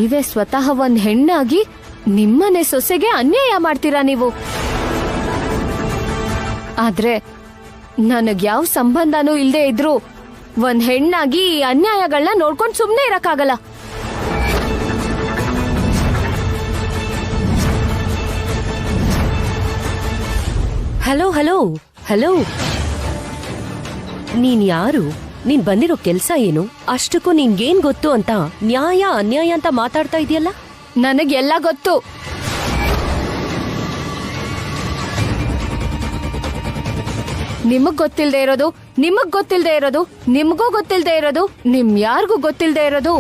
ನೀವೇ ಸ್ವತಃ ಒಂದ್ ಹೆಣ್ಣಾಗಿ ನಿಮ್ಮನೆ ಸೊಸೆಗೆ ಅನ್ಯಾಯ ಮಾಡ್ತೀರಾ ನೀವು. ಆದ್ರೆ ನನಗ್ ಯಾವ ಸಂಬಂಧನೂ ಇಲ್ದೇ ಇದ್ರು ಒಂದ್ ಹೆಣ್ಣಾಗಿ ಈ ಅನ್ಯಾಯಗಳನ್ನ ನೋಡ್ಕೊಂಡ್ ಸುಮ್ನೆ ಇರಕ್ಕಾಗಲ್ಲ. ಹಲೋ ಹಲೋ ಹಲೋ, ನೀನ್ ಯಾರು? ನೀನ್ ಬಂದಿರೋ ಕೆಲ್ಸ ಏನು? ಅಷ್ಟಕ್ಕೂ ನಿನ್ಗೇನ್ ಗೊತ್ತು ಅಂತ ನ್ಯಾಯ ಅನ್ಯಾಯ ಅಂತ ಮಾತಾಡ್ತಾ ಇದೆಯಲ್ಲ? ನನಗೆಲ್ಲ ಗೊತ್ತು. ನಿಮಗ್ ಗೊತ್ತಿಲ್ದೇ ಇರೋದು, ನಿಮಗ್ ಗೊತ್ತಿಲ್ದೇ ಇರೋದು, ನಿಮ್ಗೂ ಗೊತ್ತಿಲ್ದೇ ಇರೋದು, ನಿಮ್ ಯಾರಿಗೂ ಗೊತ್ತಿಲ್ದೇ ಇರೋದು.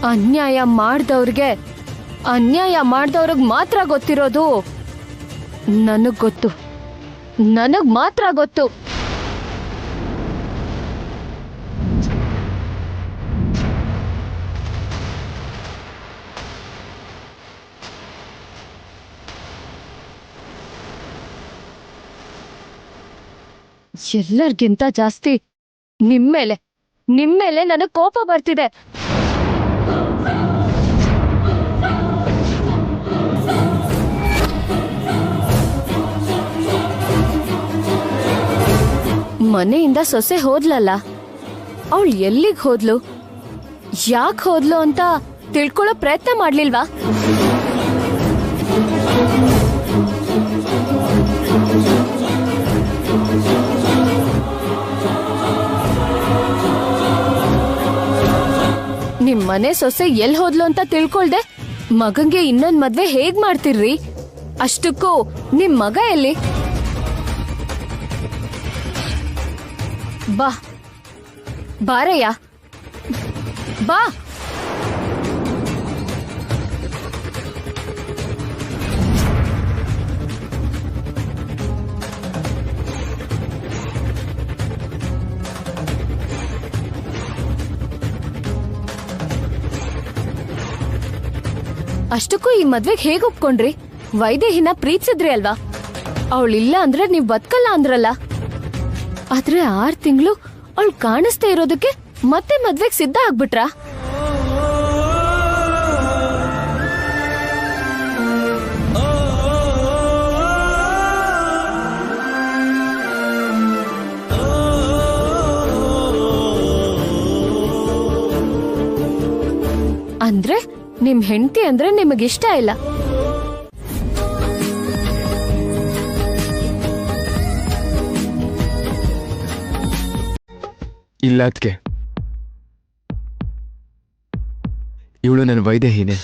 ಅನ್ಯಾಯ ಮಾಡ್ದವ್ರಿಗೆ ಮಾತ್ರ ಗೊತ್ತಿರೋದು. ನನಗ್ ಗೊತ್ತು, ನನಗ್ ಮಾತ್ರ ಗೊತ್ತು. ಎಲ್ಲರಿಗಿಂತ ಜಾಸ್ತಿ ನಿಮ್ಮೇಲೆ ನನಗ್ ಕೋಪ ಬರ್ತಿದೆ. ಮನೆಯಿಂದ ಸೊಸೆ ಹೋದ್ಲಲ್ಲ, ಅವಳು ಎಲ್ಲಿಗ್ ಹೋದ್ಲು, ಯಾಕೆ ಹೋದ್ಲು ಅಂತ ತಿಳ್ಕೊಳ್ಳೋ ಪ್ರಯತ್ನ ಮಾಡ್ಲಿಲ್ವಾ? ನಿಮ್ ಮನೆ ಸೊಸೆ ಎಲ್ ಹೋದ್ಲು ಅಂತ ತಿಳ್ಕೊಳ್ದೆ ಮಗಂಗೆ ಇನ್ನೊಂದ್ ಮದ್ವೆ ಹೇಗ್ ಮಾಡ್ತಿರ್ರಿ? ಅಷ್ಟಕ್ಕೂ ನಿಮ್ ಮಗ ಎಲ್ಲಿ? ಬಾರಯ್ಯ, ಬಾ. ಅಷ್ಟಕ್ಕೂ ಈ ಮದ್ವೆಗ್ ಹೇಗ್ ಒಪ್ಕೊಂಡ್ರಿ? ವೈದೇಹಿನ ಪ್ರೀತಿಸಿದ್ರಿ ಅಲ್ವಾ? ಅವಳಿಲ್ಲ ಅಂದ್ರೆ ನೀವ್ ಬದುಕಲ್ಲ ಅಂದ್ರಲ್ಲ. ಆದ್ರೆ 6 ತಿಂಗಳು ಅವಳು ಕಾಣಿಸ್ತಾ ಇರೋದಕ್ಕೆ ಮತ್ತೆ ಮದ್ವೆಗ್ ಸಿದ್ಧ ಆಗ್ಬಿಟ್ರಾ? ಅಂದ್ರೆ ನಿಮ್ ಹೆಂಡತಿ ಅಂದ್ರೆ ನಿಮಗಿಷ್ಟ ಇಲ್ಲ. ಇಲ್ಲ ಅದ್ಕೆ, ಇವಳು ನನ್ನ ವೈದೇಹಿನೇ.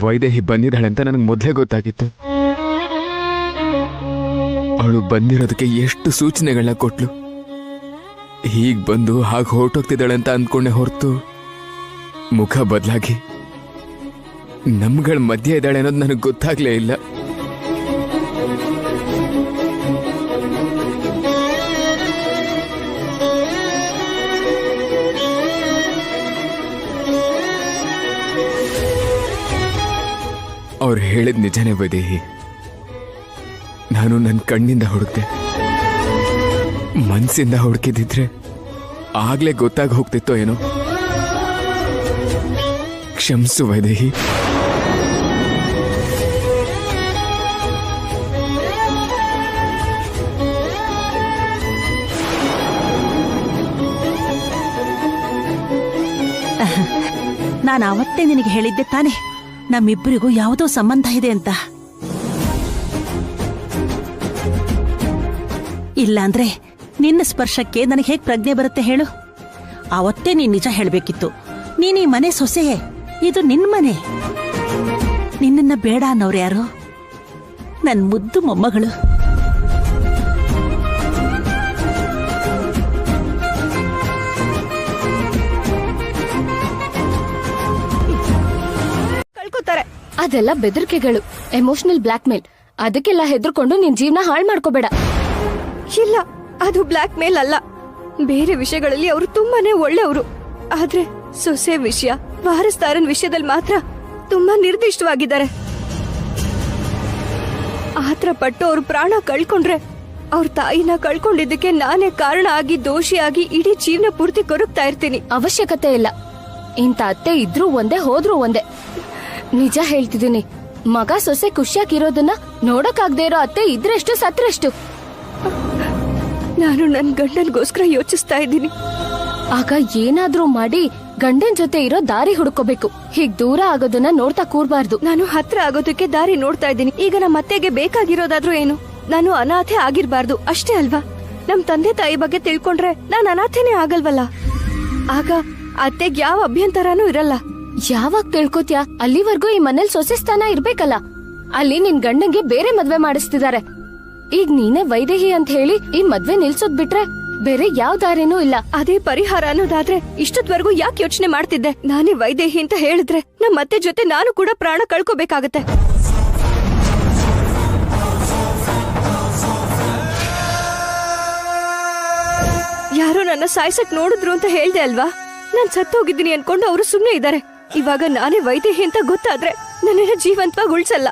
ವೈದೇಹಿ ಬಂದಿದ್ದಾಳೆ ಅಂತ ನನಗೆ ಮೊದಲೇ ಗೊತ್ತಾಗಿತ್ತು. ಅವಳು ಬಂದಿರೋದಕ್ಕೆ ಎಷ್ಟು ಸೂಚನೆಗಳನ್ನ ಕೊಟ್ಲು. ಹೀಗ್ ಬಂದು ಹಾಗೆ ಹೊರಟೋಗ್ತಿದ್ದಾಳೆ ಅಂತ ಅಂದ್ಕೊಂಡೆ ಹೊರತು ಮುಖ ಬದಲಾಗಿ ನಮ್ಗಳ ಮಧ್ಯೆ ಇದ್ದಾಳೆ ಅನ್ನೋದು ನನಗೆ ಗೊತ್ತಾಗ್ಲೇ ಇಲ್ಲ. ಅವ್ರು ಹೇಳಿದ ನಿಜನೇ ವೈದೇಹಿ. ನಾನು ನನ್ನ ಕಣ್ಣಿಂದ ಹುಡುಕ್ದೆ, ಮನಸ್ಸಿಂದ ಹುಡುಕಿದಿದ್ರೆ ಆಗ್ಲೇ ಗೊತ್ತಾಗಿ ಹೋಗ್ತಿತ್ತೋ ಏನೋ. ಕ್ಷಮಿಸು ವೈದೇಹಿ. ನಾನು ಅವತ್ತೇ ನಿನಗೆ ಹೇಳಿದ್ದೆ ತಾನೆ, ನಮ್ಮಿಬ್ಬರಿಗೂ ಯಾವುದೋ ಸಂಬಂಧ ಇದೆ ಅಂತ. ಇಲ್ಲಾಂದ್ರೆ ನಿನ್ನ ಸ್ಪರ್ಶಕ್ಕೆ ನನಗೆ ಹೇಗೆ ಪ್ರಜ್ಞೆ ಬರುತ್ತೆ ಹೇಳು? ಅವತ್ತೇ ನೀನ್ ನಿಜ ಹೇಳ್ಬೇಕಿತ್ತು. ನೀನ್ ಈ ಮನೆ ಸೊಸೆಯೇ, ಇದು ನಿನ್ ಮನೆ. ನಿನ್ನನ್ನ ಬೇಡ ಅನ್ನೋರು ಯಾರು? ನನ್ ಮುದ್ದು ಮೊಮ್ಮಗಳು. ಕಳ್ಕೋತಾರೆ. ಅದೆಲ್ಲ ಬೆದರಿಕೆಗಳು, ಎಮೋಷನಲ್ ಬ್ಲಾಕ್ ಮೇಲ್. ಅದಕ್ಕೆಲ್ಲ ಹೆದರ್ಕೊಂಡು ನಿನ್ ಜೀವನ ಹಾಳು ಮಾಡ್ಕೋಬೇಡ. ಇಲ್ಲ, ಅದು ಬ್ಲಾಕ್ ಮೇಲ್ ಅಲ್ಲ. ಬೇರೆ ವಿಷಯಗಳಲ್ಲಿ ಅವರು ತುಂಬಾನೇ ಒಳ್ಳೆಯವರು. ಆದ್ರೆ ಸೊಸೆ ವಿಷಯ, ವಾರಸ್ದಾರನ್ ವಿಷಯದಲ್ಲಿ ಮಾತ್ರ ತುಂಬಾ ನಿರ್ದಿಷ್ಟವಾಗಿದ್ದಾರೆ. ಆತರ ಪಟ್ಟು ಅವ್ರ ಪ್ರಾಣ ಕಳ್ಕೊಂಡ್ರೆ ಅವ್ರ ತಾಯಿನ ಕಳ್ಕೊಂಡಿದ್ದಕ್ಕೆ ನಾನೇ ಕಾರಣ ಆಗಿ, ದೋಷಿಯಾಗಿ ಇಡೀ ಜೀವನ ಪೂರ್ತಿ ಕೊರಗ್ತಾ ಇರ್ತೀನಿ. ಅವಶ್ಯಕತೆ ಇಲ್ಲ. ಇಂಥ ಅತ್ತೆ ಇದ್ರೂ ಒಂದೇ, ಹೋದ್ರೂ ಒಂದೇ. ನಿಜ ಹೇಳ್ತಿದ್ದೀನಿ, ಮಗ ಸೊಸೆ ಖುಷಿಯಾಗಿರೋದನ್ನ ನೋಡಕ್ಕಾಗ್ದೇ ಇರೋ ಅತ್ತೆ ಇದ್ರೆಷ್ಟು ಸತ್ರೆಷ್ಟು. ನಾನು ನನ್ ಗಂಡನ್ಗೋಸ್ಕರ ಯೋಚಿಸ್ತಾ ಇದ್ದೀನಿ. ಆಗ ಏನಾದ್ರೂ ಮಾಡಿ ಗಂಡನ್ ಜೊತೆ ಇರೋ ದಾರಿ ಹುಡ್ಕೋಬೇಕು. ಹೀಗ್ ದೂರ ಆಗೋದನ್ನ ನೋಡ್ತಾ ಕೂರ್ಬಾರ್ದು. ನಾನು ಹತ್ರ ಆಗೋದಕ್ಕೆ ದಾರಿ ನೋಡ್ತಾ ಇದ್ದೀನಿ. ಈಗ ನಮ್ಮ ಅತ್ತೆಗೆ ಬೇಕಾಗಿರೋದಾದ್ರೂ ಏನು? ನಾನು ಅನಾಥೆ ಆಗಿರ್ಬಾರ್ದು ಅಷ್ಟೇ ಅಲ್ವಾ? ನಮ್ ತಂದೆ ತಾಯಿ ಬಗ್ಗೆ ತಿಳ್ಕೊಂಡ್ರೆ ನಾನ್ ಅನಾಥೆನೇ ಆಗಲ್ವಲ್ಲ. ಆಗ ಅತ್ತೆಗ್ ಯಾವ ಅಭ್ಯಂತರನೂ ಇರಲ್ಲ. ಯಾವಾಗ ತಿಳ್ಕೊತ್ಯಾ? ಅಲ್ಲಿವರೆಗೂ ಈ ಮನೇಲಿ ಸೊಸೆ ಸ್ಥಾನ ಇರ್ಬೇಕಲ್ಲ. ಅಲ್ಲಿ ನಿನ್ ಗಂಡಂಗೆ ಬೇರೆ ಮದ್ವೆ ಮಾಡಿಸ್ತಿದ್ದಾರೆ. ಈಗ ನೀನೇ ವೈದೇಹಿ ಅಂತ ಹೇಳಿ ಈ ಮದ್ವೆ ನಿಲ್ಸೋದ್ ಬಿಟ್ರೆ ಬೇರೆ ಯಾವ ದಾರಿನೂ ಇಲ್ಲ. ಅದೇ ಪರಿಹಾರ ಅನ್ನೋದಾದ್ರೆ ಇಷ್ಟೊತ್ವರೆಗೂ ಯಾಕೆ ಯೋಚನೆ ಮಾಡ್ತಿದ್ದೆ? ನಾನೇ ವೈದೇಹಿ ಅಂತ ಹೇಳಿದ್ರೆ ನಮ್ಮ ಅತ್ತೆ ಜೊತೆ ನಾನು ಕೂಡ ಪ್ರಾಣ ಕಳ್ಕೋಬೇಕಾಗತ್ತೆ. ಯಾರೋ ನನ್ನ ಸಾಯ್ಸಕ್ ನೋಡಿದ್ರು ಅಂತ ಹೇಳ್ದೆ ಅಲ್ವಾ? ನಾನ್ ಸತ್ತೋಗಿದ್ದೀನಿ ಅನ್ಕೊಂಡು ಅವರು ಸುಮ್ನೆ ಇದ್ದಾರೆ. ಇವಾಗ ನಾನೇ ವೈದೇಹಿ ಅಂತ ಗೊತ್ತಾದ್ರೆ ನನ್ನನ್ನ ಜೀವಂತವಾಗಿ ಉಳ್ಸಲ್ಲ.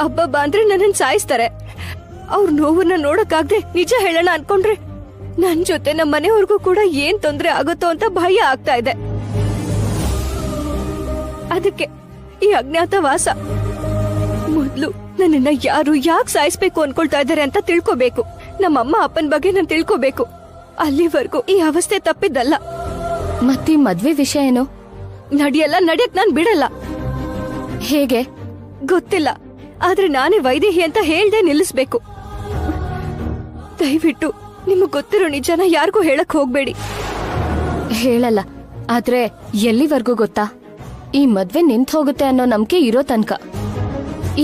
ಅಬ್ಬಬ್ಬ ಅಂದ್ರೆ ನನ್ನನ್ ಸಾಯಿಸ್ತಾರೆ. ಅವ್ರ ನೋವನ್ನ ನೋಡಕ್ಕಾಗ್ದೆ ನಿಜ ಹೇಳೋಣ ಅನ್ಕೊಂಡ್ರೆ ನನ್ ಜೊತೆ ನಮ್ಮ ಮನೆಯವ್ರಿಗೂ ಕೂಡ ಏನ್ ತೊಂದ್ರೆ ಆಗುತ್ತೋ ಅಂತ ಭಯ ಆಗ್ತಾ ಇದೆ. ಅದಕ್ಕೆ ಈ ಅಜ್ಞಾತವಾಸ. ಮೊದ್ಲು ನನ್ನನ್ನ ಯಾರು ಯಾಕೆ ಸಾಯಿಸ್ಬೇಕು ಅನ್ಕೊಳ್ತಾ ಇದ್ದಾರೆ ಅಂತ ತಿಳ್ಕೋಬೇಕು. ನಮ್ಮಮ್ಮ ಅಪ್ಪನ ಬಗ್ಗೆ ನಾನು ತಿಳ್ಕೋಬೇಕು. ಅಲ್ಲಿವರೆಗೂ ಈ ಅವಸ್ಥೆ ತಪ್ಪಿದ್ದಲ್ಲ. ಮತ್ತೀ ಮದ್ವೆ ವಿಷಯ ಏನು? ನಡಿಯಲ್ಲ, ನಡಿಯಕ್ ನಾನ್ ಬಿಡಲ್ಲ. ಹೇಗೆ ಗೊತ್ತಿಲ್ಲ, ಆದ್ರೆ ನಾನೇ ವೈದೇಹಿ ಅಂತ ಹೇಳ್ದೆ ನಿಲ್ಲಿಸ್ಬೇಕು. ದಯವಿಟ್ಟು ನಿಮಗ್ ಗೊತ್ತಿರೋ ನಿಜನ ಯಾರಿಗೂ ಹೇಳಕ್ ಹೋಗ್ಬೇಡಿ. ಹೇಳಲ್ಲ. ಆದ್ರೆ ಎಲ್ಲಿವರೆಗೂ ಗೊತ್ತಾ? ಈ ಮದ್ವೆ ನಿಂತ್ ಹೋಗುತ್ತೆ ಅನ್ನೋ ನಂಬಿಕೆ ಇರೋ ತನಕ.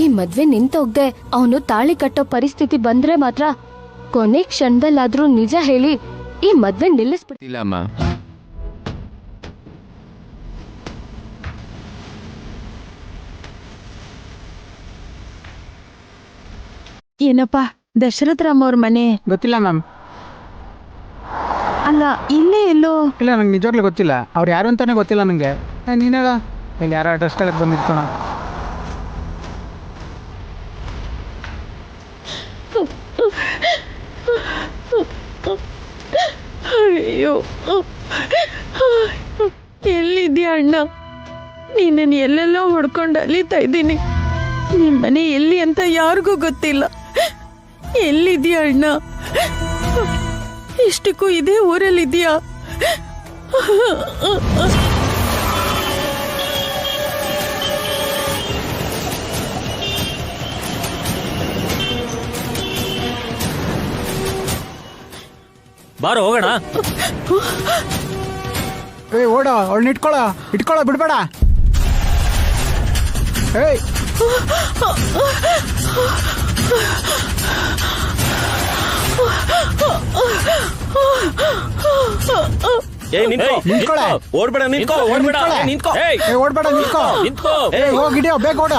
ಈ ಮದ್ವೆ ನಿಂತೋಗ್ದೆ ಅವನು ತಾಳಿ ಕಟ್ಟೋ ಪರಿಸ್ಥಿತಿ ಬಂದ್ರೆ ಮಾತ್ರ ಕೊನೆ ಕ್ಷಣದಲ್ಲಾದ್ರೂ ನಿಜ ಹೇಳಿ ಈ ಮದ್ವೆ ನಿಲ್ಲಿಸ್ಬಿಡ್ತಿಲ್ಲ. ಅಮ್ಮ, ಏನಪ್ಪ, ದಶರಥ ರಾಮ್ ಅವ್ರ ಮನೆ? ಗೊತ್ತಿಲ್ಲ ಮ್ಯಾಮ್. ಅಲ್ಲ, ಇಲ್ಲೇ ಎಲ್ಲೋ. ಇಲ್ಲ, ನಂಗೆ ನಿಜವಾಗ್ಲೂ ಗೊತ್ತಿಲ್ಲ. ಅವ್ರು ಯಾರು ಅಂತಾನೆ ಗೊತ್ತಿಲ್ಲ ನನಗೆ. ನೀನೇಳ ಇಲ್ಲಿ ಯಾರೋ ಡ್ರೆಸ್ ತೆಗೆದು ಬಂದಿರ್ಕೋಣ. ಅಯ್ಯೋ, ಎಲ್ಲಿದ್ಯಾ ಅಣ್ಣ? ನೀನನ್ನು ಎಲ್ಲೆಲ್ಲೋ ಹೊಡ್ಕೊಂಡು ಅಲಿತಾ ಇದ್ದೀನಿ. ನಿಮ್ಮ ಮನೆ ಎಲ್ಲಿ ಅಂತ ಯಾರಿಗೂ ಗೊತ್ತಿಲ್ಲ. ಎಲ್ಲಿದ್ಯಾ ಅಣ್ಣ? ಇಷ್ಟಕ್ಕೂ ಇದೇ ಊರಲ್ಲಿದ್ಯಾ? ಬಾರೋ ಹೋಗೋಣ. ಓಡೋ, ಅವಳನ್ನ ಇಟ್ಕೊಳ್ಳೋ ಬಿಡ್ಬೇಡ. ಏಯ್, ನಿಂತ್ಕೊಳ್ಳೆ. ಓಡ್ಬೇಡ, ನಿಂತ್ಕೋ. ಓಡ್ಬೇಡ, ನಿಂತ್ಕೋ. ಓಡ್ಬೇಡ, ನಿಂತ್ಕೋ. ನಿಂತ್ಕೋ. ಹೋಗಿಡಿಯೋ, ಬೇಗ ಓಡ.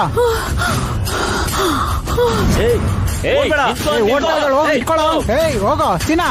ಹೋಗಿ ಇಟ್ಕೊಳ್ಳೋ. ಏಯ್, ಹೋಗೋ ಸೀನಾ.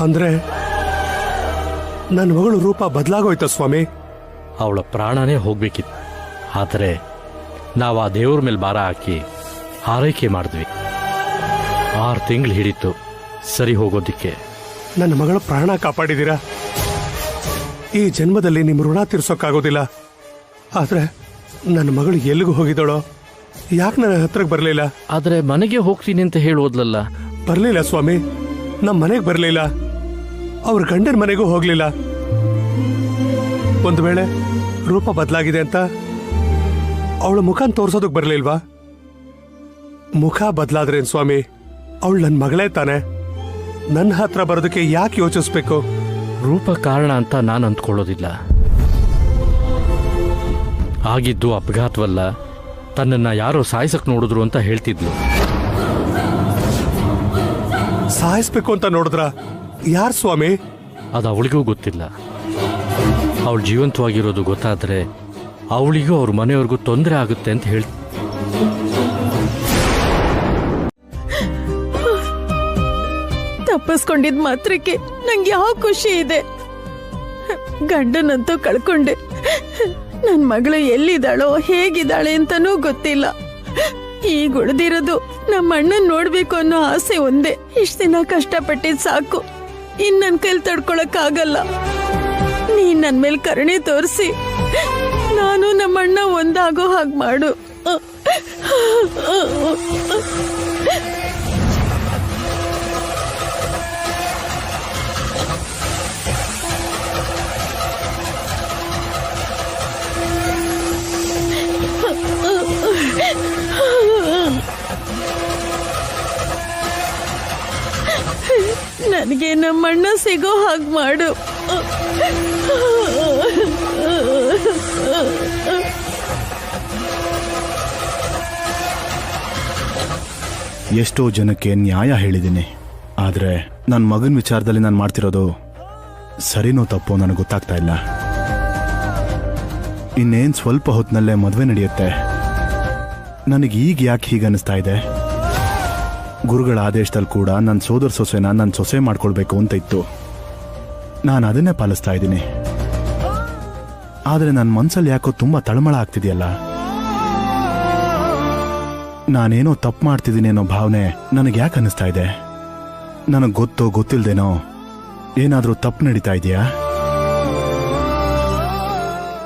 ಅಂದ್ರೆ ನನ್ನ ಮಗಳು ರೂಪ ಬದಲಾಗೋಯ್ತ ಸ್ವಾಮಿ? ಅವಳ ಪ್ರಾಣನೇ ಹೋಗ್ಬೇಕಿತ್ತು. ಆದರೆ ನಾವು ಆ ದೇವ್ರ ಮೇಲೆ ಭಾರ ಹಾಕಿ ಆರೈಕೆ ಮಾಡಿದ್ವಿ. 6 ತಿಂಗಳು ಹಿಡಿತು ಸರಿ ಹೋಗೋದಿಕ್ಕೆ. ನನ್ನ ಮಗಳ ಪ್ರಾಣ ಕಾಪಾಡಿದೀರಾ. ಈ ಜನ್ಮದಲ್ಲಿ ನಿಮ್ಮ ಋಣ ತೀರ್ಸೋಕ್ಕಾಗೋದಿಲ್ಲ. ಆದ್ರೆ ನನ್ನ ಮಗಳು ಎಲ್ಲಿಗೂ ಹೋಗಿದ್ದಾಳೋ, ಯಾಕೆ ನನ್ನ ಹತ್ರಕ್ಕೆ ಬರಲಿಲ್ಲ? ಆದರೆ ಮನೆಗೆ ಹೋಗ್ತೀನಿ ಅಂತ ಹೇಳೋದ್ಲಲ್ಲ. ಬರಲಿಲ್ಲ ಸ್ವಾಮಿ, ನಮ್ಮ ಮನೆಗೆ ಬರಲಿಲ್ಲ, ಅವ್ರ ಗಂಡನ ಮನೆಗೂ ಹೋಗ್ಲಿಲ್ಲ. ಒಂದು ವೇಳೆ ರೂಪ ಬದಲಾಗಿದೆ ಅಂತ ಅವಳ ಮುಖನ ತೋರ್ಸೋದಕ್ಕೆ ಬರಲಿಲ್ವಾ? ಮುಖ ಬದಲಾದ್ರೇನ್ ಸ್ವಾಮಿ, ಅವಳು ನನ್ನ ಮಗಳೇ ತಾನೆ. ನನ್ನ ಹತ್ರ ಬರೋದಕ್ಕೆ ಯಾಕೆ ಯೋಚಿಸ್ಬೇಕು? ರೂಪ ಕಾರಣ ಅಂತ ನಾನು ಅಂದ್ಕೊಳ್ಳೋದಿಲ್ಲ. ಆಗಿದ್ದು ಅಪಘಾತವಲ್ಲ, ತನ್ನನ್ನ ಯಾರೋ ಸಾಯಿಸಕ್ ನೋಡಿದ್ರು ಅಂತ ಹೇಳ್ತಿದ್ಲು. ಸಾಯಿಸ್ಬೇಕು ಅಂತ ನೋಡಿದ್ರ? ಯಾರು ಸ್ವಾಮಿ? ಅದು ಅವಳಿಗೂ ಗೊತ್ತಿಲ್ಲ. ಅವಳು ಜೀವಂತವಾಗಿರೋದು ಗೊತ್ತಾದ್ರೆ ಅವಳಿಗೂ ಅವ್ರ ಮನೆಯವ್ರಿಗೂ ತೊಂದರೆ ಆಗುತ್ತೆ ಅಂತ ತಪ್ಪಿಸ್ಕೊಂಡಿದ್ ಮಾತ್ರಕ್ಕೆ ನಂಗೆ ಯಾವ ಖುಷಿ ಇದೆ? ಗಂಡನಂತೂ ಕಳ್ಕೊಂಡೆ. ನನ್ ಮಗಳು ಎಲ್ಲಿದ್ದಾಳೋ ಹೇಗಿದ್ದಾಳೆ ಅಂತಾನೂ ಗೊತ್ತಿಲ್ಲ. ಈಗ ಉಳಿದಿರೋದು ನಮ್ಮ ಅಣ್ಣನ್ ನೋಡ್ಬೇಕು ಅನ್ನೋ ಆಸೆ ಒಂದೇ. ಇಷ್ಟ ದಿನ ಕಷ್ಟಪಟ್ಟಿದ್ ಸಾಕು, ಇನ್ ನನ್ ಕೈಲಿ ತಡ್ಕೊಳಕ್ ಆಗಲ್ಲ. ನೀನ್ ನನ್ ಮೇಲೆ ಕರುಣೆ ತೋರಿಸಿ ನಾನು ನಮ್ಮ ಅಣ್ಣ ಒಂದಾಗೋ ಹಾಗೆ ಮಾಡು. ನನಗೆ ನಮ್ಮಣ್ಣ ಸಿಗೋ ಹಾಗೆ ಮಾಡು. ಎಷ್ಟೋ ಜನಕ್ಕೆ ನ್ಯಾಯ ಹೇಳಿದ್ದೀನಿ, ಆದರೆ ನನ್ನ ಮಗನ ವಿಚಾರದಲ್ಲಿ ನಾನು ಮಾಡ್ತಿರೋದು ಸರಿನೋ ತಪ್ಪೋ ನನಗೆ ಗೊತ್ತಾಗ್ತಾ ಇಲ್ಲ. ಇನ್ನೇನು ಸ್ವಲ್ಪ ಹೊತ್ತಿನಲ್ಲೇ ಮದುವೆ ನಡೆಯುತ್ತೆ. ನನಗೆ ಈಗ ಯಾಕೆ ಹೀಗೆ ಅನ್ನಿಸ್ತಾ ಇದೆ? ಗುರುಗಳ ಆದೇಶದಲ್ಲಿ ಕೂಡ ನನ್ನ ಸೋದರ ಸೊಸೆನ ನನ್ನ ಸೊಸೆ ಮಾಡ್ಕೊಳ್ಬೇಕು ಅಂತ ಇತ್ತು. ನಾನು ಅದನ್ನೇ ಪಾಲಿಸ್ತಾ ಇದ್ದೀನಿ. ಆದರೆ ನನ್ನ ಮನಸ್ಸಲ್ಲಿ ಯಾಕೋ ತುಂಬ ತಳಮಳ ಆಗ್ತಿದೆಯಲ್ಲ. ನಾನೇನೋ ತಪ್ಪು ಮಾಡ್ತಿದ್ದೀನಿ ಅನ್ನೋ ಭಾವನೆ ನನಗೆ ಯಾಕೆ ಅನ್ನಿಸ್ತಾ ಇದೆ? ನನಗೆ ಗೊತ್ತೋ ಗೊತ್ತಿಲ್ದೇನೋ ಏನಾದರೂ ತಪ್ಪು ನಡೀತಾ ಇದೆಯಾ?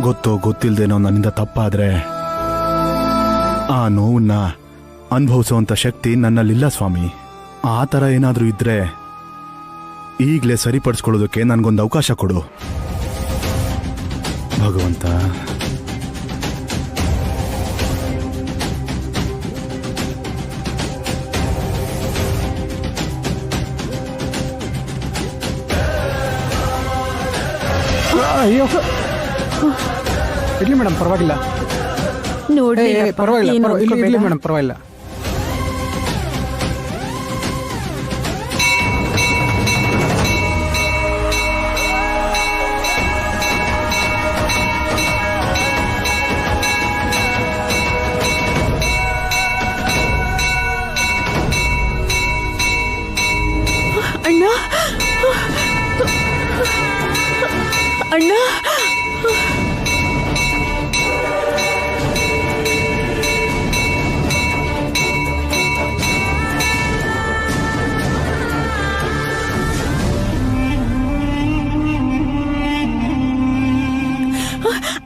ಗೊತ್ತೋ ಗೊತ್ತಿಲ್ದೇನೋ ನನ್ನಿಂದ ತಪ್ಪಾದ್ರೆ ಆ ನೋವನ್ನ ಅನುಭವಿಸುವಂಥ ಶಕ್ತಿ ನನ್ನಲ್ಲಿಲ್ಲ ಸ್ವಾಮಿ. ಆ ಥರ ಏನಾದರೂ ಇದ್ರೆ ಈಗಲೇ ಸರಿಪಡಿಸ್ಕೊಳ್ಳೋದಕ್ಕೆ ನನಗೊಂದು ಅವಕಾಶ ಕೊಡು ಭಗವಂತ. ಅಯ್ಯೋ ಇರ್ಲಿ ಮೇಡಮ್, ಪರವಾಗಿಲ್ಲ. ನೋಡಿ ಪರವಾಗಿಲ್ಲ, ಇರ್ಲಿ ಮೇಡಮ್, ಪರವಾಗಿಲ್ಲ. ಅಣ್ಣ ಅಣ್ಣ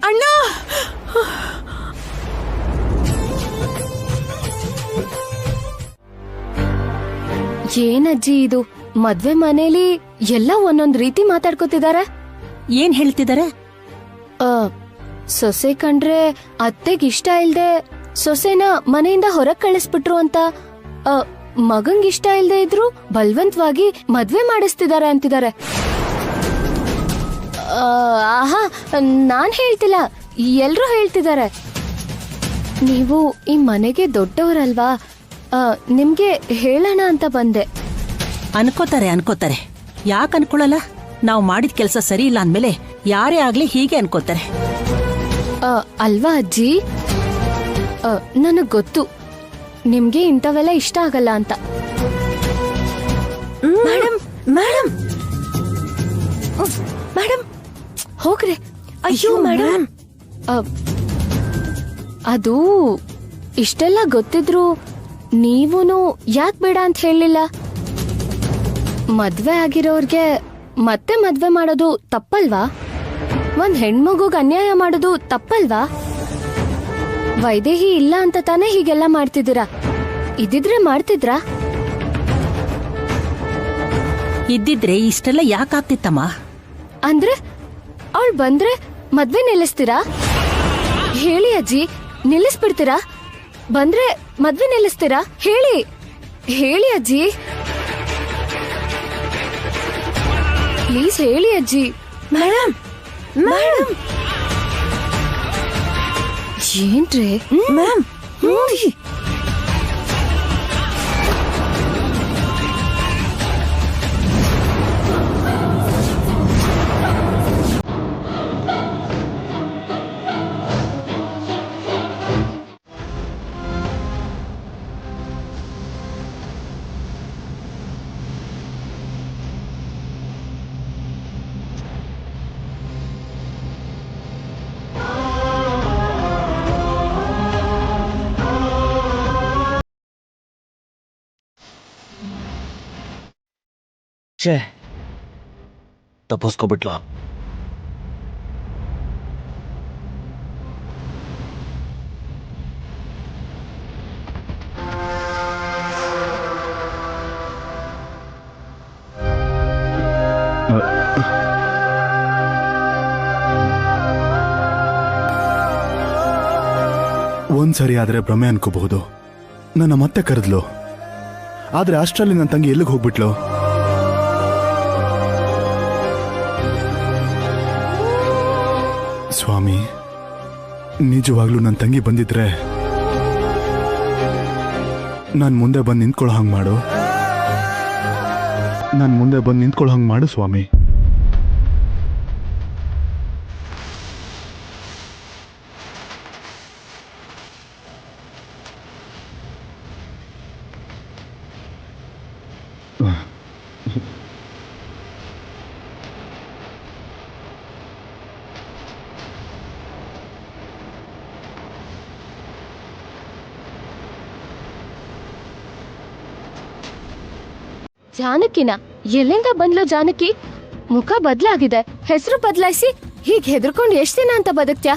ಅಣ್ಣ ಏನಜ್ಜಿ ಇದು? ಮದ್ವೆ ಮನೇಲಿ ಎಲ್ಲ ಒಂದೊಂದ್ ರೀತಿ ಮಾತಾಡ್ಕೋತಿದಾರೆ. ಏನ್ ಹೇಳ್ತಿದಾರೆ? ಸೊಸೆ ಕಂಡ್ರೆ ಅತ್ತೆಗ್ ಇಷ್ಟ ಇಲ್ದೆ ಸೊಸೆನ ಮನೆಯಿಂದ ಹೊರಗ್ ಕಳಿಸ್ಬಿಟ್ರು ಅಂತ, ಮಗಂಗ್ ಇಷ್ಟ ಇಲ್ದೆ ಇದ್ರು ಬಲ್ವಂತವಾಗಿ ಮದ್ವೆ ಮಾಡಿಸ್ತಿದಾರೆ ಅಂತಿದ್ದಾರೆ. ಆಹಾ, ನಾನ್ ಹೇಳ್ತಿಲ್ಲ, ಎಲ್ರೂ ಹೇಳ್ತಿದ್ದಾರೆ. ನೀವು ಈ ಮನೆಗೆ ದೊಡ್ಡವರಲ್ವಾ, ನಿಮ್ಗೆ ಹೇಳೋಣ ಅಂತ ಬಂದೆ. ಅನ್ಕೋತಾರೆ. ಯಾಕೆ ಅನ್ಕೊಳ್ಳಲ್ಲ? ನಾವು ಮಾಡಿದ ಕೆಲಸ ಸರಿ ಇಲ್ಲ ಅಂದ್ಮೇಲೆ ಯಾರೇ ಆಗ್ಲಿ ಹೀಗೆ ಅನ್ಕೋತಾರೆ. ಅಲ್ವಾ ಅಜ್ಜಿ? ನನಗ್ ಗೊತ್ತು ನಿಮ್ಗೆ ಇಂಥವೆಲ್ಲ ಇಷ್ಟ ಆಗಲ್ಲ ಅಂತ. ಮೇಡಮ್ ಮೇಡಮ್ ಮೇಡಮ್ ಹೋಗ್ರಿ. ಅಯ್ಯೋ ಮೇಡಮ್ ಅದು ಇಷ್ಟೆಲ್ಲ ಗೊತ್ತಿದ್ರು ನೀವೂನು ಯಾಕೆ ಬೇಡ ಅಂತ ಹೇಳಿಲ್ಲ? ಮದ್ವೆ ಆಗಿರೋರ್ಗೆ ಮತ್ತೆ ಮದ್ವೆ ಮಾಡೋದು ತಪ್ಪಲ್ವಾ? ಒಂದ್ ಹೆಣ್ಮಗುಗ್ ಅನ್ಯಾಯ ಮಾಡೋದು ತಪ್ಪಲ್ವಾ? ವೈದೇಹಿ ಇಲ್ಲ ಅಂತ ತಾನೇ ಹೀಗೆಲ್ಲ ಮಾಡ್ತಿದ್ದೀರಾ? ಇದಿದ್ರೆ ಮಾಡ್ತಿದ್ರಾ? ಇದ್ದಿದ್ರೆ ಇಷ್ಟೆಲ್ಲ ಯಾಕಾಗ್ತಿತ್ತಮ್ಮ? ಅಂದ್ರೆ ಅವಳು ಬಂದ್ರೆ ಮದ್ವೆ ನಿಲ್ಲಿಸ್ತೀರಾ? ಹೇಳಿ ಅಜ್ಜಿ, ನಿಲ್ಲಿಸ್ಬಿಡ್ತೀರಾ? ಬಂದ್ರೆ ಮದ್ವೆ ನಿಲ್ಲಿಸ್ತೀರಾ? ಹೇಳಿ ಹೇಳಿ ಅಜ್ಜಿ, ಪ್ಲೀಸ್ ಹೇಳಿ ಅಜ್ಜಿ. ಮೇಡಮ್ ಮೇಡಮ್ ಏನ್ರಿ ಮ್ಯಾಮ್ ನೋಡಿ. ಛೇ, ತಪ್ಪಿಸ್ಕೊಬಿಟ್ಲ. ಒಂದ್ಸರಿ ಆದ್ರೆ ಭ್ರಮೆ ಅನ್ಕೋಬಹುದು. ನನ್ನ ಮತ್ತೆ ಕರೆದ್ಲು, ಆದ್ರೆ ಅಷ್ಟರಲ್ಲಿ ನನ್ನ ತಂಗಿ ಎಲ್ಲಿಗೆ ಹೋಗ್ಬಿಟ್ಲು? ಸ್ವಾಮಿ, ನಿಜವಾಗ್ಲೂ ನನ್ನ ತಂಗಿ ಬಂದಿದ್ರೆ ನಾನು ಮುಂದೆ ಬಂದು ನಿಂತ್ಕೊಳ್ಳೋ ಹಂಗ್ ಮಾಡು. ನಾನು ಮುಂದೆ ಬಂದು ನಿಂತ್ಕೊಳ್ಳೋ ಹಂಗ್ ಮಾಡು ಸ್ವಾಮಿ. ಜಾನಕಿನ ಎಲ್ಲಿಂದ ಬಂದ್ಲು? ಜಾನಕಿ ಮುಖ ಬದ್ಲಾಗಿದೆ, ಹೆಸರು ಬದಲಾಯಿಸಿ ಹೀಗ್ ಹೆದರ್ಕೊಂಡು ಎಷ್ಟ್ ದಿನ ಅಂತ ಬದುಕ್ತ್ಯಾ?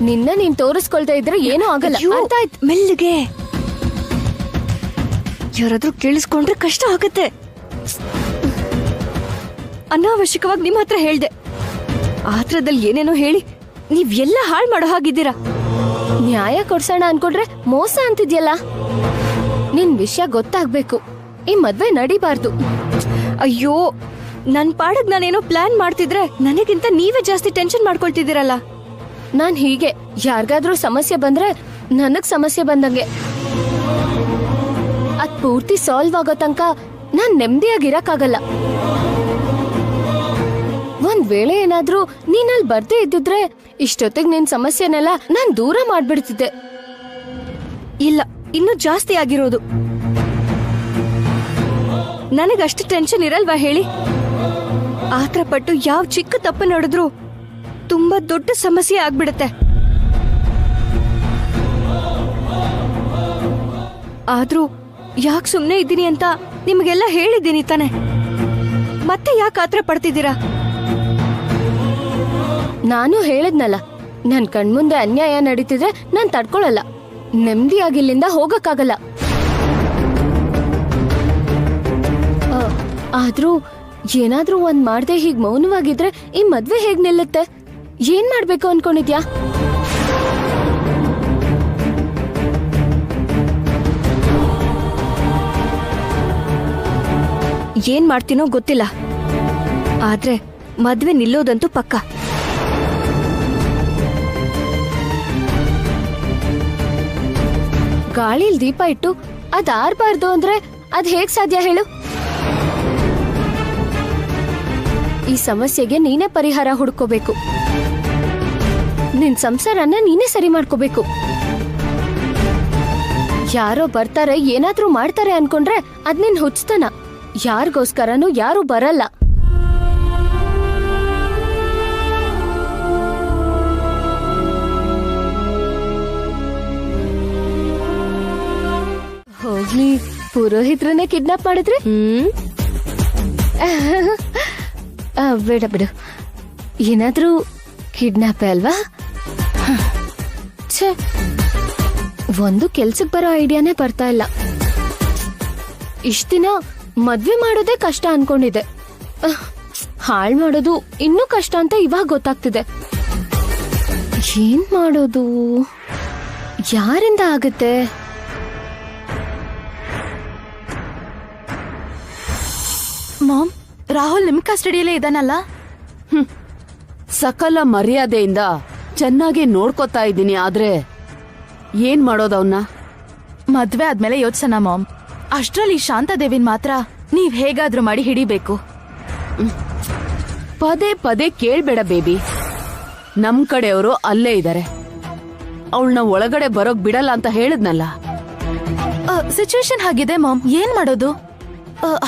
ನಿನ್ನ ನೀನ್ ತೋರಿಸ್ಕೊಳ್ತಾ ಇದ್ರೆ ಏನೂ ಆಗಲ್ಲ. ಅರ್ಥ ಆಯ್ತು? ಮೆಲ್ಲಿಗೆ, ಯಾರಾದ್ರೂ ಕೇಳಿಸ್ಕೊಂಡ್ರೆ ಕಷ್ಟ ಆಗತ್ತೆ. ಅನಾವಶ್ಯಕವಾಗಿ ನಿಮ್ಮ ಹತ್ರ ಹೇಳ್ದೆ. ಆತ್ರದಲ್ಲಿ ಏನೇನೋ ಹೇಳಿ ನೀವ್ ಎಲ್ಲ ಹಾಳು ಮಾಡೋ ಹಾಗಿದ್ದೀರಾ. ನ್ಯಾಯ ಕೊಡ್ಸೋಣ ಅನ್ಕೊಂಡ್ರೆ ಮೋಸ ಅಂತಿದ್ಯಲ್ಲ. ನಿನ್ ವಿಷಯ ಗೊತ್ತಾಗ್ಬೇಕು, ಈ ಮದ್ವೆ ನಡಿಬಾರ್ದು. ಅಯ್ಯೋ, ನನ್ ಪಾಡಕ್ ನಾನೇನೋ ಪ್ಲಾನ್ ಮಾಡ್ತಿದ್ರೆ ನನಗಿಂತ ನೀವೇ ಜಾಸ್ತಿ ಟೆನ್ಷನ್ ಮಾಡ್ಕೊಳ್ತಿದ್ದೀರಲ್ಲ. ನಾನ್ ಹೀಗೆ ಯಾರಿಗಾದ್ರೂ ಸಮಸ್ಯೆ ಬಂದ್ರೆ ನನಗ್ ಸಮಸ್ಯೆ ಬಂದಂಗೆ. ಅದ್ ಪೂರ್ತಿ ಸಾಲ್ವ್ ಆಗೋ ತನಕ ನಾನ್ ನೆಮ್ಮದಿಯಾಗಿರಕ್ಕಾಗಲ್ಲ. ಒಂದ್ ವೇಳೆ ಏನಾದ್ರೂ ನೀನಲ್ಲಿ ಬರ್ದೇ ಇದ್ದಿದ್ರೆ ಇಷ್ಟೊತ್ತಿಗೆ ನಿನ್ ಸಮಸ್ಯೆನೆಲ್ಲ ನಾನ್ ದೂರ ಮಾಡ್ಬಿಡ್ತಿದ್ದೆ. ಇಲ್ಲ, ಇನ್ನೂ ಜಾಸ್ತಿ ಆಗಿರೋದು. ನನಗಷ್ಟು ಟೆನ್ಷನ್ ಇರಲ್ವಾ ಹೇಳಿ? ಆತರ ಪಟ್ಟು ಯಾವ ಚಿಕ್ಕ ತಪ್ಪು ನಡೆದ್ರು ತುಂಬಾ ದೊಡ್ಡ ಸಮಸ್ಯೆ ಆಗ್ಬಿಡತ್ತೆ. ಆದ್ರೂ ಯಾಕೆ ಸುಮ್ನೆ ಇದ್ದೀನಿ ಅಂತ ನಿಮಗೆಲ್ಲ ಹೇಳಿದ್ದೀನಿ ತಾನೆ. ಮತ್ತೆ ಯಾಕೆ ಆತರ ಪಡ್ತಿದ್ದೀರಾ? ನಾನು ಹೇಳಿದ್ನಲ್ಲ, ನನ್ ಕಣ್ಮುಂದೆ ಅನ್ಯಾಯ ನಡೀತಿದ್ರೆ ನಾನ್ ತಡ್ಕೊಳಲ್ಲ. ನೆಮ್ಮದಿಯಾಗಿಲ್ಲಿಂದ ಹೋಗಕ್ಕಾಗಲ್ಲ. ಆದ್ರೂ ಏನಾದ್ರೂ ಒಂದ್ ಮಾಡ್ದೆ ಹೀಗ್ ಮೌನವಾಗಿದ್ರೆ ಈ ಮದ್ವೆ ಹೇಗ್ ನಿಲ್ಲುತ್ತೆ? ಏನ್ ಮಾಡ್ಬೇಕು ಅನ್ಕೊಂಡಿದ್ಯಾ? ಏನ್ ಮಾಡ್ತೀನೋ ಗೊತ್ತಿಲ್ಲ, ಆದ್ರೆ ಮದ್ವೆ ನಿಲ್ಲೋದಂತೂ ಪಕ್ಕ. ಗಾಳಿಲ್ ದೀಪ ಇಟ್ಟು ಅದ್ ಆರ್ಬಾರ್ದು ಅಂದ್ರೆ ಅದ್ ಹೇಗ್ ಸಾಧ್ಯ ಹೇಳು? ಈ ಸಮಸ್ಯೆಗೆ ನೀನೇ ಪರಿಹಾರ ಹುಡ್ಕೋಬೇಕು. ನಿನ್ ಸಂಸಾರನ ನೀನೇ ಸರಿ ಮಾಡ್ಕೋಬೇಕು. ಯಾರೋ ಬರ್ತಾರೆ, ಏನಾದ್ರೂ ಮಾಡ್ತಾರೆ ಅನ್ಕೊಂಡ್ರೆ ಅದ್ ನಿನ್ ಹುಚ್ಚತನ. ಯಾರಿಗೋಸ್ಕರನೂ ಯಾರು ಬರಲ್ಲ. ಹೋಗ್ಲಿ, ಪುರೋಹಿತ್ರನ್ನೇ ಕಿಡ್ನಾಪ್ ಮಾಡಿದ್ರೆ ಬೇಡ ಬಿಡು, ಏನಾದ್ರೂ ಕಿಡ್ನಾಪೇ ಅಲ್ವಾ? ಛೇ, ಒಂದು ಕೆಲ್ಸಕ್ಕೆ ಬರೋ ಐಡಿಯಾನೇ ಬರ್ತಾ ಇಲ್ಲ. ಇಷ್ಟ ದಿನ ಮದ್ವೆ ಮಾಡೋದೇ ಕಷ್ಟ ಅನ್ಕೊಂಡಿದ್ದೆ, ಹಾಳ್ ಮಾಡೋದು ಇನ್ನೂ ಕಷ್ಟ ಅಂತ ಇವಾಗ ಗೊತ್ತಾಗ್ತಿದೆ. ಏನ್ ಮಾಡೋದು, ಯಾರಿಂದ ಆಗುತ್ತೆ? ಮಾಮ್, ರಾಹುಲ್ ನಿಮ್ ಕಸ್ಟಡಿಯಲ್ಲೇ ಇದಾನಲ್ಲ? ಸಕಲ ಮರ್ಯಾದೆಯಿಂದ ಚೆನ್ನಾಗಿ ನೋಡ್ಕೊತಾ ಇದ್ದೀನಿ, ಆದ್ರೆ ಏನ್ ಮಾಡೋದು ಅವನ್ನ? ಮದ್ವೆ ಆದ್ಮೇಲೆ ಯೋಚ್ಸನ ಮಾಮ್. ಅಷ್ಟ್ರಲ್ಲಿ ಶಾಂತಾದೇವಿನ್ ಮಾತ್ರ ನೀವ್ ಹೇಗಾದ್ರೂ ಮಾಡಿ ಹಿಡಿಬೇಕು. ಪದೇ ಪದೇ ಕೇಳ್ಬೇಡ ಬೇಬಿ, ನಮ್ ಕಡೆಯವರು ಅಲ್ಲೇ ಇದ್ದಾರೆ. ಅವಳನ್ನ ಒಳಗಡೆ ಬರೋಕ್ ಬಿಡಲ್ಲ ಅಂತ ಹೇಳಿದ್ನಲ್ಲ. ಸಿಚುವೇಶನ್ ಹಾಗಿದೆ ಮಾಮ್, ಏನ್ ಮಾಡೋದು?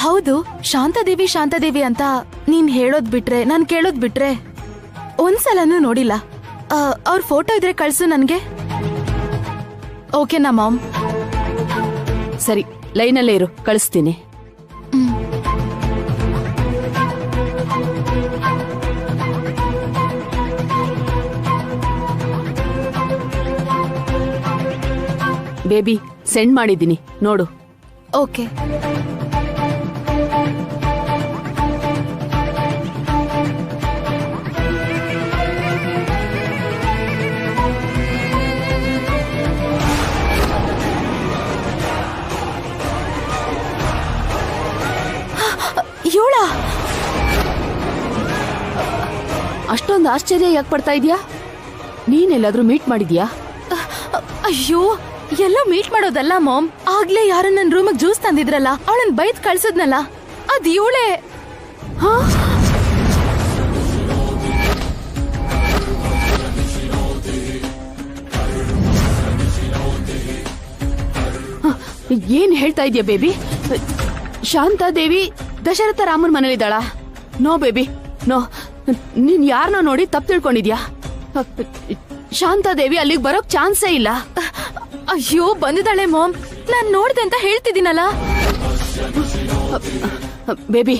ಹೌದು, ಶಾಂತಾದೇವಿ ಅಂತ ನೀನ್ ಹೇಳೋದ್ ಬಿಟ್ರೆ, ನಾನ್ ಕೇಳೋದ್ ಬಿಟ್ರೆ ಒಂದ್ಸಲನೂ ನೋಡಿಲ್ಲ. ಅವ್ರ ಫೋಟೋ ಇದ್ರೆ ಕಳ್ಸು ನನ್ಗೆ. ಓಕೆನಾ ಮಾಮ್? ಸರಿ, ಲೈನಲ್ಲೇ ಇರು, ಕಳಿಸ್ತೀನಿ. ಬೇಬಿ, ಸೆಂಡ್ ಮಾಡಿದ್ದೀನಿ, ನೋಡು. ಓಕೆ. ಅಷ್ಟೊಂದು ಆಶ್ಚರ್ಯ ಯಾಕೆ ಪಡ್ತಾ ಇದೀಯಾ? ನೀನೆಲ್ಲಾದ್ರೂ ಮೀಟ್ ಮಾಡಿದ್ಯಾ? ಅಯ್ಯೋ, ಎಲ್ಲ ಮೀಟ್ ಮಾಡೋದಲ್ಲ ಮಾಮ್. ಆಗ್ಲೇ ಯಾರ ನನ್ ರೂಮಿಗೆ ಜ್ಯೂಸ್ ತಂದಿದ್ರಲ್ಲ, ಅವಳನ್ ಬೈದ್ ಕಳ್ಸದ್ನಲ್ಲ, ಅದ್ ಇವಳೇ. ಏನ್ ಹೇಳ್ತಾ ಇದೀಯ ಬೇಬಿ? ಶಾಂತಾದೇವಿ ದಶರಥ ರಾಮನ್ ಮನೇಲಿದ್ದಾಳ? No baby, no. ನೀನ್ ಯಾರನ್ನ ನೋಡಿ ತಪ್ಪು ತಿಳ್ಕೊಂಡಿದ್ಯಾ? ಶಾಂತಾದೇವಿ ಅಲ್ಲಿಗೆ ಬರೋಕ್ ಚಾನ್ಸೇ ಇಲ್ಲ. ಅಯ್ಯೋ, ಬಂದಿದ್ದಾಳೆ ಮಾಮ್, ನಾನ್ ನೋಡ್ದೆ ಅಂತ ಹೇಳ್ತಿದ್ದೀನಲ್ಲ. ಬೇಬಿ,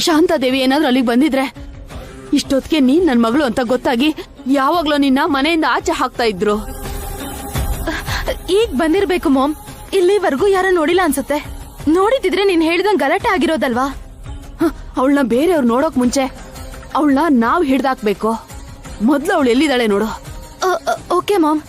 ಶಾಂತಾದೇವಿ ಏನಾದ್ರೂ ಅಲ್ಲಿಗೆ ಬಂದಿದ್ರೆ ಇಷ್ಟೊತ್ತಿಗೆ ನೀನ್ ನನ್ ಮಗಳು ಅಂತ ಗೊತ್ತಾಗಿ ಯಾವಾಗ್ಲೂ ನಿನ್ನ ಮನೆಯಿಂದ ಆಚೆ ಹಾಕ್ತಾ ಇದ್ರು. ಈಗ ಬಂದಿರ್ಬೇಕು ಮಾಮ್, ಇಲ್ಲಿವರೆಗೂ ಯಾರ ನೋಡಿಲ್ಲ ಅನ್ಸುತ್ತೆ. ನೋಡಿದಿದ್ರೆ ನೀನ್ ಹೇಳ್ದಂಗ್ ಗಲಾಟೆ ಆಗಿರೋದಲ್ವಾ? ಅವಳನ್ನ ಬೇರೆಯವ್ರು ನೋಡೋಕ್ ಮುಂಚೆ ಅವಳನ್ನ ನಾವ್ ಹಿಡ್ದಾಕ್ಬೇಕು. ಮೊದ್ಲು ಅವಳು ಎಲ್ಲಿದ್ದಾಳೆ ನೋಡು. Okay mom.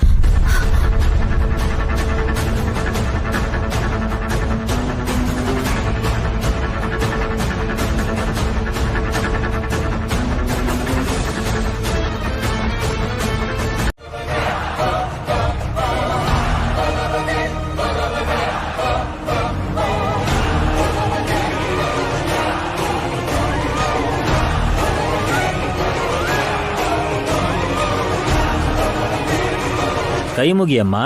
ಕೈ ಮುಗಿಯಮ್ಮ.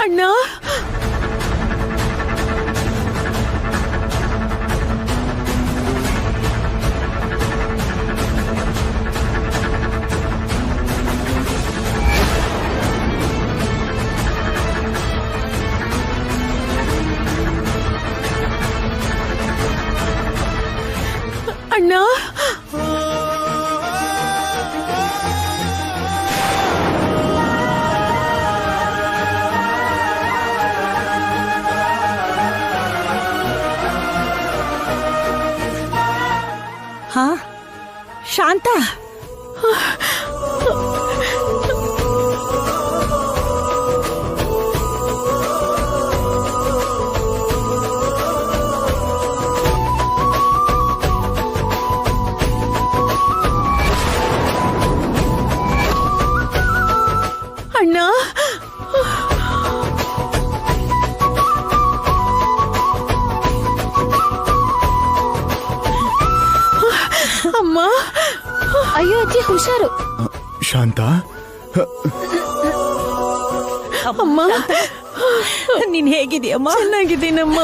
ಅಣ್ಣ, ಅಣ್ಣ, ಹಾ ಶಾಂತ, ಅಣ್ಣ, ಅಮ್ಮ. ಅಯ್ಯೋ ಅಜ್ಜಿ, ಹುಷಾರು. ಶಾಂತ, ಅಮ್ಮ ನೀನ್ ಹೇಗಿದೀಯಮ್ಮ? ಚೆನ್ನಾಗಿದ್ದೀನಮ್ಮ.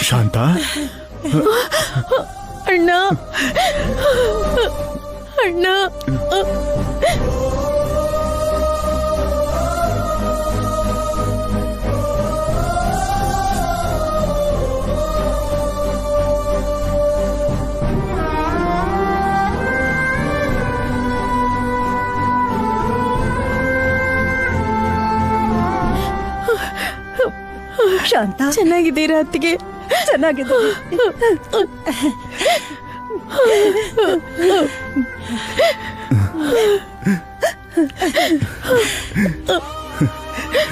ಶಾಂತ, ಅಣ್ಣ ಅಣ್ಣ. ಶಾಂತ, ಚೆನ್ನಾಗಿದ್ದೀರಾ ಅತ್ತಿಗೆ? ಚೆನ್ನಾಗಿದೆ.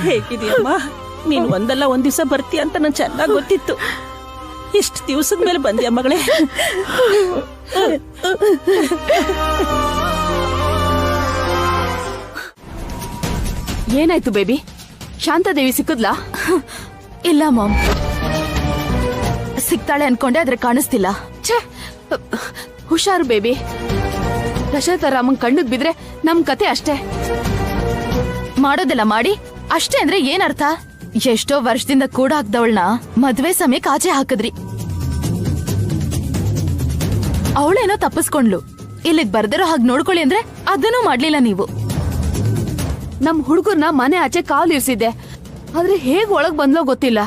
ಹೇಗಿದೀಯಮ್ಮ? ನೀನ್ ಒಂದಲ್ಲ ಒಂದ್ ದಿವಸ ಬರ್ತೀಯ ಅಂತ ನಂಗೆ ಚೆನ್ನಾಗಿ ಗೊತ್ತಿತ್ತು. ಎಷ್ಟು ದಿವಸದ ಮೇಲೆ ಬಂದ್ಯಾ ಮಗಳೇ? ಏನಾಯ್ತು ಬೇಬಿ? ಶಾಂತಾದೇವಿ ಸಿಕ್ಕದ್ಲಾ? ಇಲ್ಲ ಮಾಮ್, ಸಿಗ್ತಾಳೆ ಅನ್ಕೊಂಡೆ, ಆದ್ರೆ ಕಾಣಿಸ್ತಿಲ್ಲ. ಛೇ, ಹುಷಾರು ಬೇಬಿ. ದಶರಥ ರಾಮನ್ ಕಣ್ಣಿಗೆ ಬಿದ್ರೆ ನಮ್ ಕತೆ ಅಷ್ಟೇ. ಮಾಡೋದೆಲ್ಲ ಮಾಡಿ ಅಷ್ಟೇ ಅಂದ್ರೆ ಏನರ್ಥ? ಎಷ್ಟೋ ವರ್ಷದಿಂದ ಕೂಡ ಹಾಕ್ದವಳನ್ನ ಮದ್ವೆ ಸಮಯಕ್ಕೆ ಆಚೆ ಹಾಕಿದ್ರಿ. ಅವಳೇನೋ ತಪ್ಪಿಸ್ಕೊಂಡ್ಲು. ಇಲ್ಲಿಗ್ ಬರ್ದಿರೋ ಹಾಗೆ ನೋಡ್ಕೊಳ್ಳಿ ಅಂದ್ರೆ ಅದನ್ನೂ ಮಾಡ್ಲಿಲ್ಲ ನೀವು. ನಮ್ ಹುಡುಗರ್ನ ಮನೆ ಆಚೆ ಕಾವಲು ಇರ್ಸಿದ್ದೆ, ಆದ್ರೆ ಹೇಗ್ ಒಳಗ್ ಬಂದ್ಲೋ ಗೊತ್ತಿಲ್ಲ.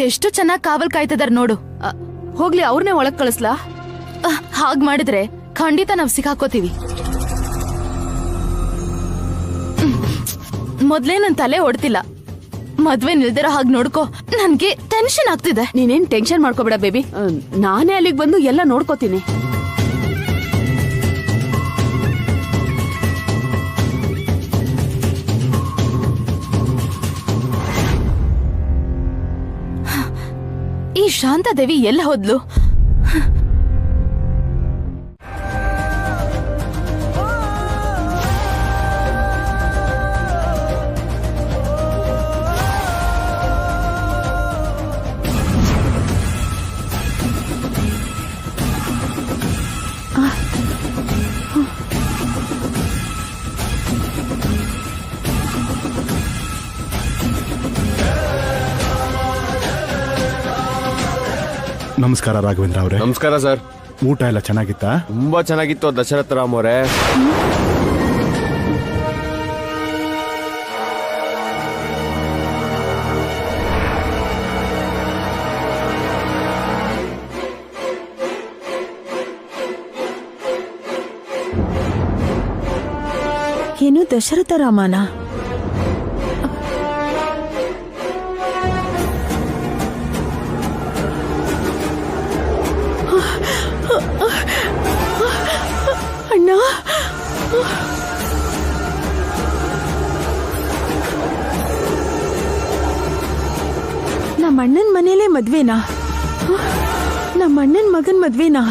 ಎಷ್ಟು ಚೆನ್ನಾಗ್ ಕಾವಲ್ ಕಾಯ್ತಿದಾರ ನೋಡು. ಹೋಗ್ಲಿ, ಅವ್ರನ್ನೇ ಒಳಗ್ ಕಳಿಸ್ಲಾ? ಹಾಗ್ ಮಾಡಿದ್ರೆ ಖಂಡಿತ ನಾವ್ ಸಿಕ್ಕಾಕೋತೀವಿ. ಮೊದ್ಲೇ ನನ್ ತಲೆ ಹೊಡ್ತಿಲ್ಲ. ಮದ್ವೆ ನಿಲ್ದಿರೋ ಹಾಗೆ ನೋಡ್ಕೋ. ನನ್ಗೆ ಟೆನ್ಷನ್ ಆಗ್ತಿದೆ. ನೀನೇನ್ ಟೆನ್ಷನ್ ಮಾಡ್ಕೋಬೇಡ ಬೇಬಿ, ನಾನೇ ಅಲ್ಲಿಗೆ ಬಂದು ಎಲ್ಲ ನೋಡ್ಕೋತೀನಿ. ಈ ಶಾಂತಾದೇವಿ ಎಲ್ಲ ಹೋದ್ಲು? ನಮಸ್ಕಾರ ರಾಘವೇಂದ್ರ ಅವರೇ. ನಮಸ್ಕಾರ ಸರ್. ಊಟ ಎಲ್ಲ ಚೆನ್ನಾಗಿತ್ತಾ? ತುಂಬಾ ಚೆನ್ನಾಗಿತ್ತು ದಶರಥ ರಾಮ್ ಅವರೇ. ಏನು ದಶರಥ ರಾಮನ? ಅಣ್ಣ, ನಮ್ಮ ಅಣ್ಣನ ಮನೇಲೆ ಮದ್ವೆನಾ? ನಮ್ಮ ಅಣ್ಣನ ಮಗನ್ ಮದ್ವೆನಾ?